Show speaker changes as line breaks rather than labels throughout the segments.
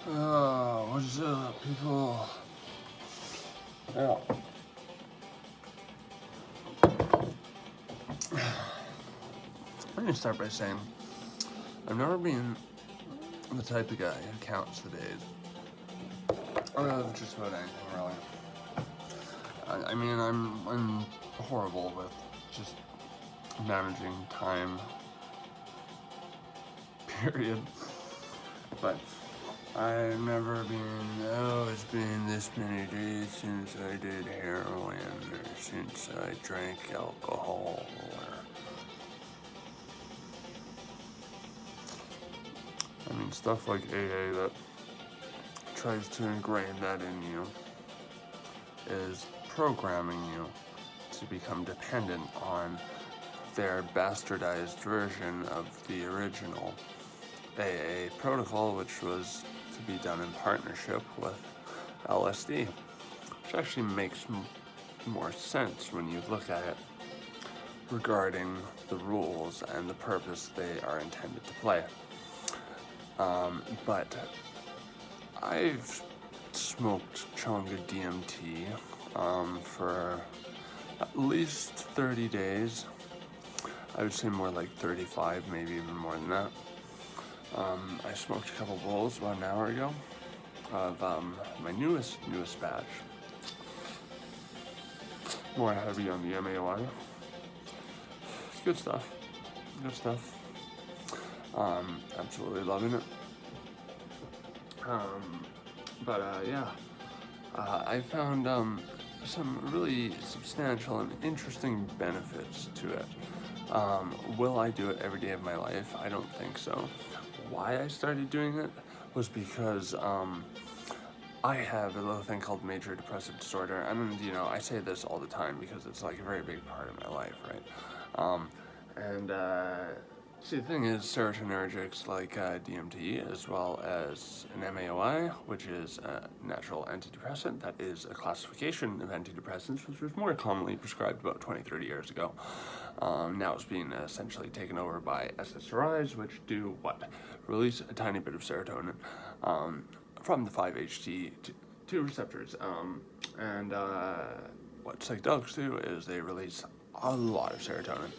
What's up, people? Yeah. Let me start by saying I've never been the type of guy who counts the days. Of just about anything, really. I mean, I'm horrible with just managing time. Period. But I've never been, it's been this many days since I did heroin or since I drank alcohol or... I mean, stuff like AA that tries to ingrain that in you is programming you to become dependent on their bastardized version of the original AA protocol, which was to be done in partnership with LSD, which actually makes more sense when you look at it regarding the rules and the purpose they are intended to play. But I've smoked chonga DMT for at least 30 days. I would say more like 35, maybe even more than that. I smoked a couple bowls about an hour ago of my newest batch. More heavy on the MAOI. It's good stuff. Good stuff. Absolutely loving it. I found some really substantial and interesting benefits to it. Will I do it every day of my life? I don't think so. Why I started doing it was because I have a little thing called major depressive disorder, and I say this all the time because it's like a very big part of my life, right? See, the thing is, serotonergics like DMT, as well as an MAOI, which is a natural antidepressant, that is a classification of antidepressants, which was more commonly prescribed about 20-30 years ago. Now it's being essentially taken over by SSRIs, which do what? Release a tiny bit of serotonin from the 5-HT2 receptors. What psychedelics do is they release a lot of serotonin.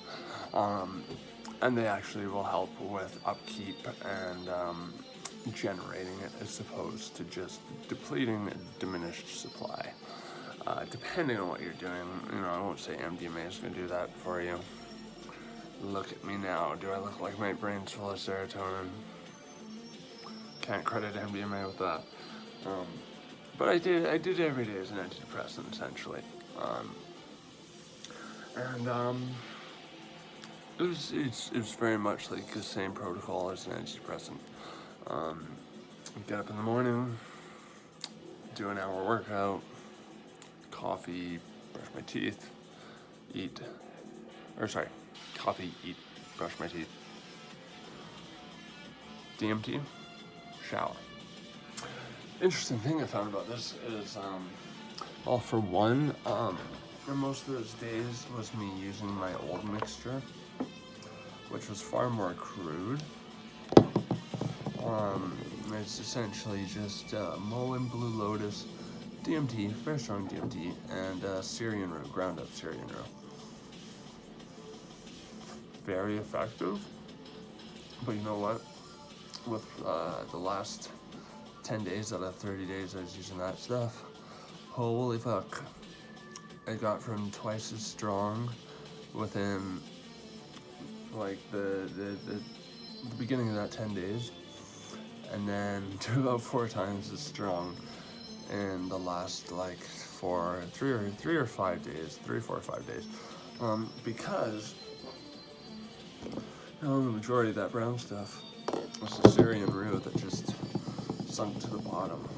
And they actually will help with upkeep and generating it as opposed to just depleting a diminished supply. Depending on what you're doing, I won't say MDMA is going to do that for you. Look at me now. Do I look like my brain's full of serotonin? Can't credit MDMA with that. But I did every day as an antidepressant, essentially. It's very much like the same protocol as an antidepressant. Get up in the morning, do an hour workout, coffee, brush my teeth, coffee, eat, brush my teeth, DMT, shower. Interesting thing I found about this is, for one, most of those days was me using my old mixture, which was far more crude. It's essentially just Mullein, Blue Lotus, DMT, very strong DMT, and Syrian root, ground up Syrian root. Very effective. But you know what? With the last 10 days out of 30 days I was using that stuff, holy fuck. I got from twice as strong within like the beginning of that 10 days, and then to about 4 times as strong in the last 3 or 5 days, 3, 4, or 5 days, because the majority of that brown stuff was the Syrian root that just sunk to the bottom.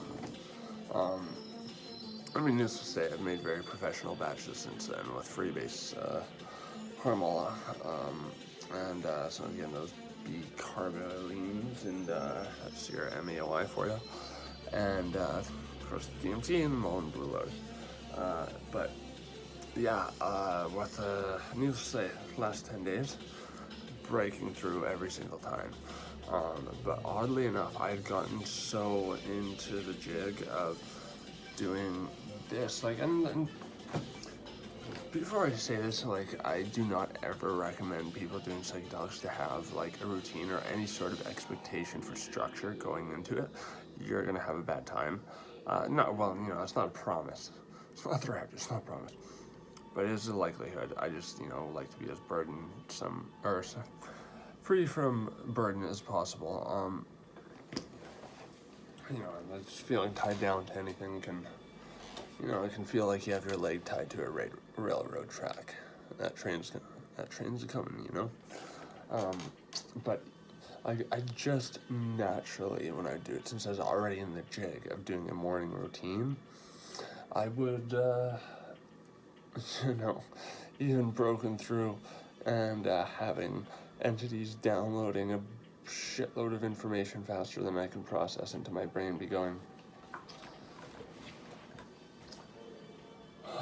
Needless to say, I've made very professional batches since then with freebase Harmola, so again, those B-carbamines, and that's your MAOI for you, and of course the DMT and the Mullein Blue Lotus. Needless to say, last 10 days, breaking through every single time. But oddly enough, I had gotten so into the jig of doing this, like, and before I say this, like, I do not ever recommend people doing psychedelics to have like a routine or any sort of expectation for structure going into it. You're gonna have a bad time. Not well, it's not a promise. It's not a threat. It's not a promise. But it is a likelihood. I just, like to be as burdensome or free from burden as possible. Just feeling tied down to anything can, it can feel like you have your leg tied to a railroad track. That train's coming. But I just naturally, when I do it, since I was already in the jig of doing a morning routine, I would, even broken through and having entities downloading a shitload of information faster than I can process into my brain be going,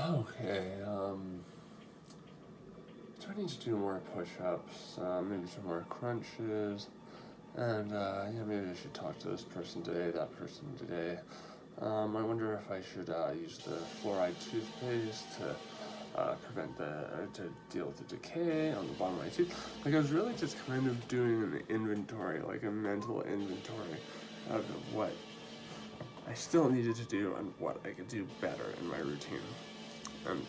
okay, do I need to do more push-ups, maybe some more crunches, and maybe I should talk to this person today, that person today. I wonder if I should use the fluoride toothpaste to to deal with the decay on the bottom of my teeth. Like, I was really just kind of doing an inventory, like a mental inventory of what I still needed to do and what I could do better in my routine. And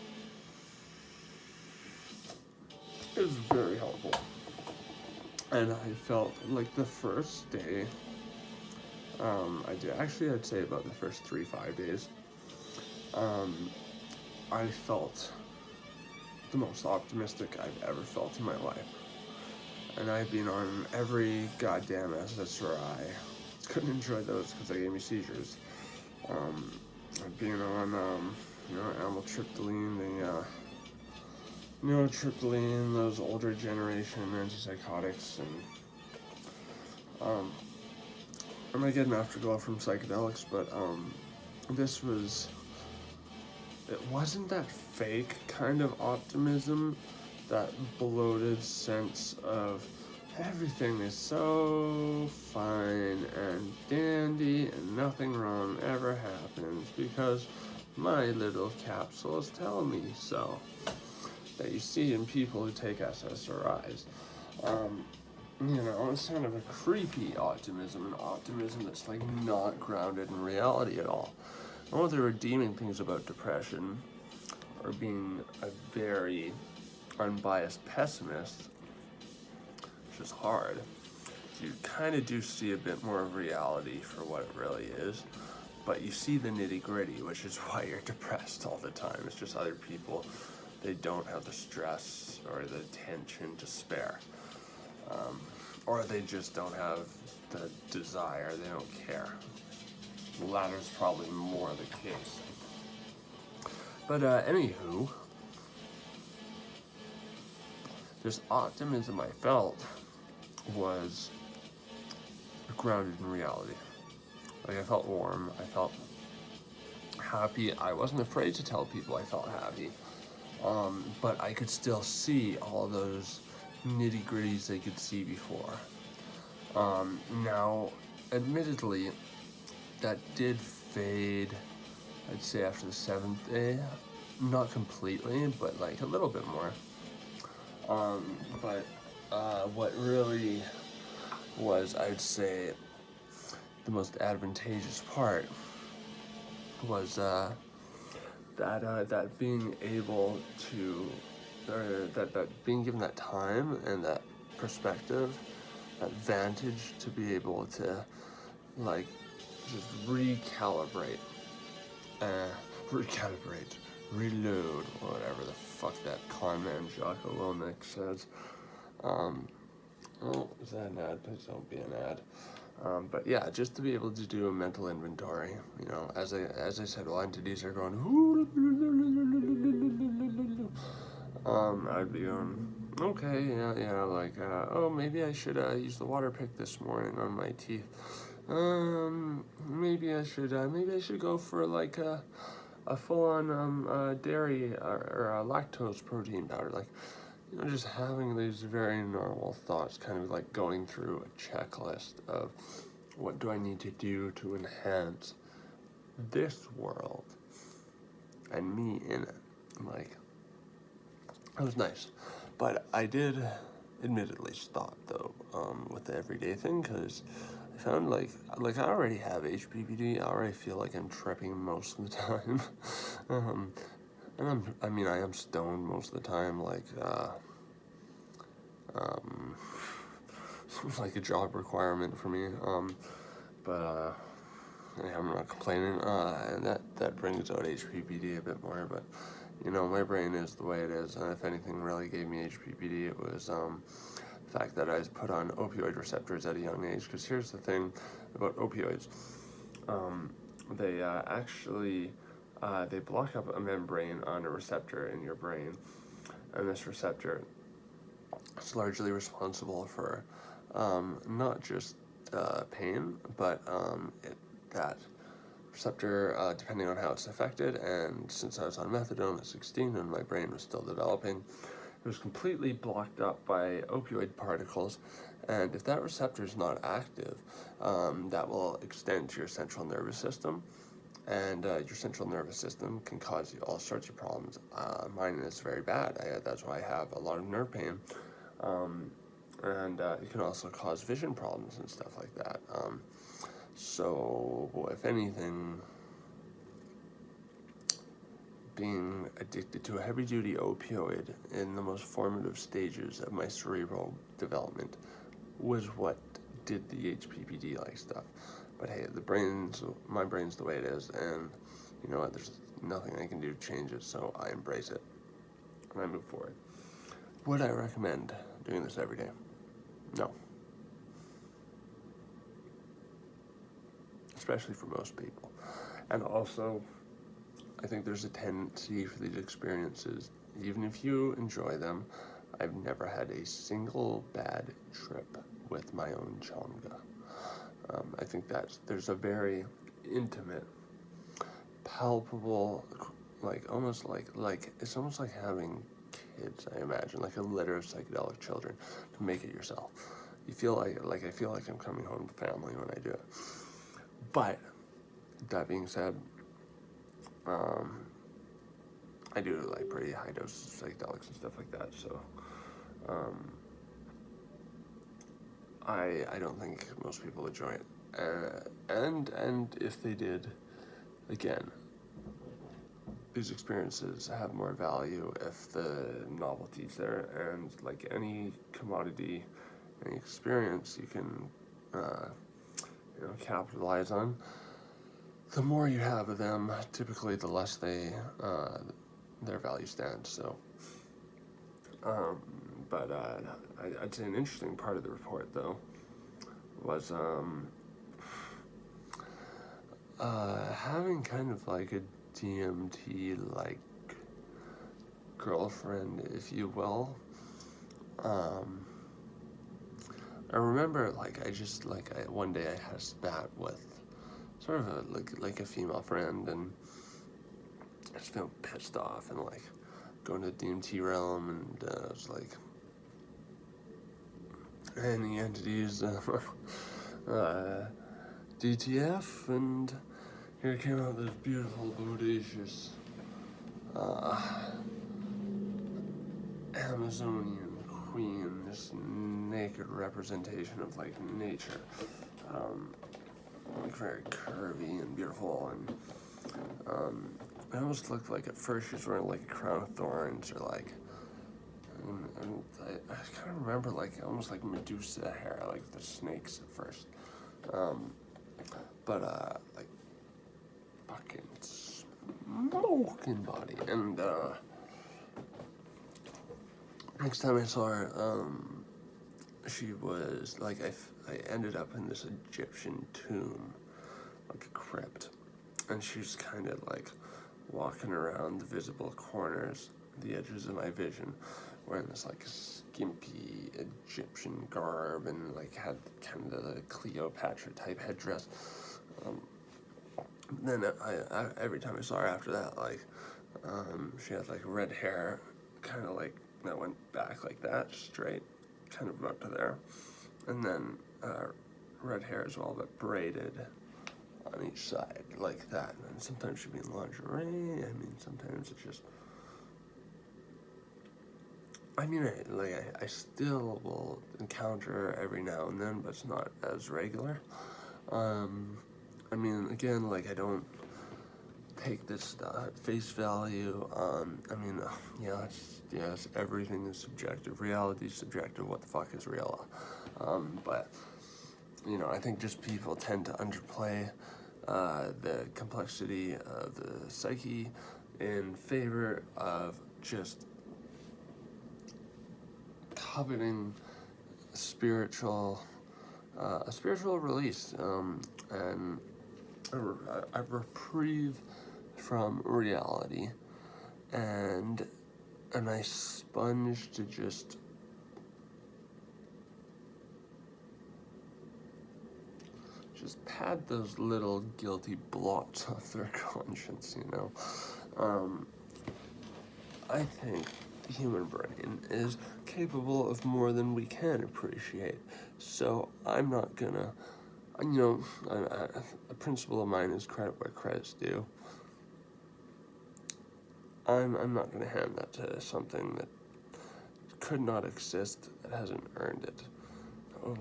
it was very helpful. And I felt like the first day, I'd say about the first 3-5 days, I felt the most optimistic I've ever felt in my life. And I've been on every goddamn SSRI. Couldn't enjoy those because they gave me seizures. I've been on, amitriptyline, tryptyline, those older generation antipsychotics, and I might get an afterglow from psychedelics, but it wasn't that fake kind of optimism, that bloated sense of everything is so fine and dandy and nothing wrong ever happens because my little capsules tell me so, that you see in people who take SSRIs. It's kind of a creepy optimism, an optimism that's like not grounded in reality at all. One of the redeeming things about depression, or being a very unbiased pessimist, which is hard, you kind of do see a bit more of reality for what it really is, but you see the nitty-gritty, which is why you're depressed all the time. It's just other people, they don't have the stress or the tension to spare, or they just don't have the desire, they don't care. The latter is probably more the case. But anywho, this optimism I felt was grounded in reality. Like, I felt warm, I felt happy. I wasn't afraid to tell people I felt happy. But I could still see all those nitty-gritties they could see before. Now, admittedly, that did fade, I'd say, after the 7th day. Not completely, but like a little bit more. But what really was, I'd say, the most advantageous part was that being able to, or that being given that time and that perspective, that vantage to be able to, like, just recalibrate, reload, whatever the fuck that con man Jocko Willemick says. Is that an ad? Please don't be an ad. But yeah, just to be able to do a mental inventory, as I said, while entities are going, I'd be going, okay, yeah, like, maybe I should use the water pick this morning on my teeth. Maybe I should go for like a full-on dairy or a lactose protein powder. Like, just having these very normal thoughts, kind of like going through a checklist of what do I need to do to enhance this world and me in it. Like, it was nice. But I did admittedly stop, though, with the everyday thing, because I found, like I already have HPPD. I already feel like I'm tripping most of the time. And I am stoned most of the time, it's like a job requirement for me, but, yeah, I'm not complaining, and that brings out HPPD a bit more, but, my brain is the way it is, and if anything really gave me HPPD, it was, the fact that I was put on opioid receptors at a young age, because here's the thing about opioids, they actually, they block up a membrane on a receptor in your brain, and this receptor is largely responsible for not just pain, but that receptor, depending on how it's affected, and since I was on methadone at 16 and my brain was still developing, it was completely blocked up by opioid particles, and if that receptor is not active, that will extend to your central nervous system, and your central nervous system can cause you all sorts of problems. Mine is very bad. That's why I have a lot of nerve pain. And it can also cause vision problems and stuff like that. So, if anything, being addicted to a heavy-duty opioid in the most formative stages of my cerebral development was what did the HPPD-like stuff. But hey, my brain's the way it is, and you know what, there's nothing I can do to change it, so I embrace it, and I move forward. Would I recommend doing this every day? No. Especially for most people. And also, I think there's a tendency for these experiences, even if you enjoy them, I've never had a single bad trip with my own chonga. I think there's a very intimate, palpable, it's almost like having kids, I imagine, like a litter of psychedelic children, to make it yourself. You feel I feel like I'm coming home to family when I do it. But, that being said, I do like pretty high doses of psychedelics and stuff like that, so, I don't think most people enjoy it. And if they did, again, these experiences have more value if the novelty's there, and like any commodity, any experience you can, capitalize on. The more you have of them, typically the less their value stands. So, but I'd say an interesting part of the report, though, was having kind of like a DMT-like girlfriend, if you will. I remember, one day I had a spat with sort of a female friend, and I just felt pissed off and going to the DMT realm, and I was like, any entities, DTF, and here came out this beautiful, bodacious, Amazonian queen, this naked representation of nature, very curvy and beautiful, and it almost looked like at first she was wearing a crown of thorns, or and I kind of remember almost like Medusa hair, like the snakes at first, but fucking smoking body, and next time I saw her, she was I ended up in this Egyptian tomb, like a crypt, and she's kind of walking around the visible corners, the edges of my vision, wearing this skimpy Egyptian garb, and had kind of the Cleopatra type headdress. Then I every time I saw her after that, she had red hair, kind of that went back like that, straight, kind of up to there. And then red hair as well, but braided on each side like that. And sometimes she'd be in lingerie. I mean, sometimes it's just. I mean, I still will encounter her every now and then, but it's not as regular. I mean, again, like, I don't take this stuff at face value. I mean, yes, everything is subjective. Reality is subjective. What the fuck is real? But, you know, I think just people tend to underplay the complexity of the psyche in favor of just coveting a spiritual release, and a reprieve from reality, and a nice sponge to just pad those little guilty blots off their conscience, you know. I think the human brain is capable of more than we can appreciate. So I'm not gonna, you know, a principle of mine is credit where credit's due. I'm not gonna hand that to something that could not exist, that hasn't earned it.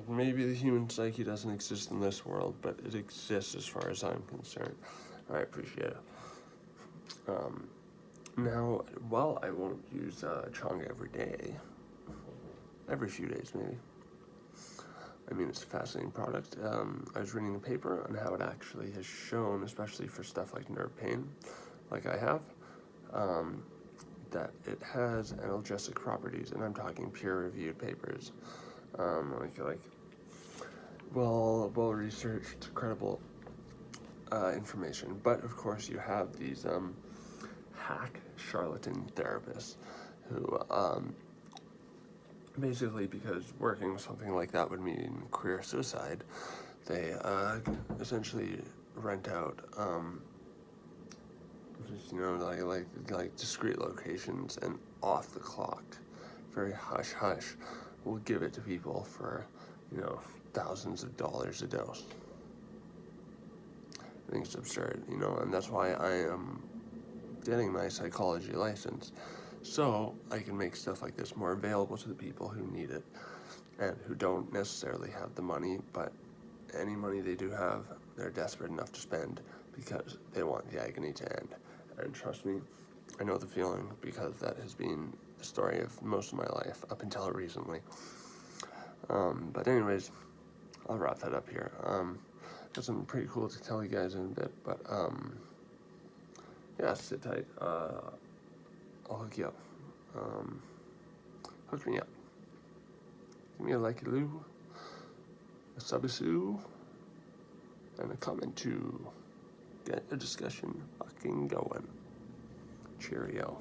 Maybe the human psyche doesn't exist in this world, but it exists as far as I'm concerned. I appreciate it. Now, while I won't use Chong every day, every few days maybe, I mean, it's a fascinating product. I was reading a paper on how it actually has shown, especially for stuff like nerve pain, like I have, that it has analgesic properties, and I'm talking peer-reviewed papers, like well-researched, credible information. But of course, you have these hack charlatan therapists who basically, because working with something like that would mean career suicide, they essentially rent out just, you know, like discrete locations, and off the clock, very hush hush, will give it to people for, you know, thousands of dollars a dose. I think it's absurd, you know, and that's why I am getting my psychology license, so I can make stuff like this more available to the people who need it and who don't necessarily have the money, but any money they do have, they're desperate enough to spend because they want the agony to end. And trust me, I know the feeling, because that has been the story of most of my life up until recently. But anyways, I'll wrap that up here. Got something pretty cool to tell you guys in a bit, but yeah, sit tight. I'll hook you up. Hook me up. Give me a like-a-loo, a sub-a-soo, and a comment to get a discussion fucking going. Cheerio.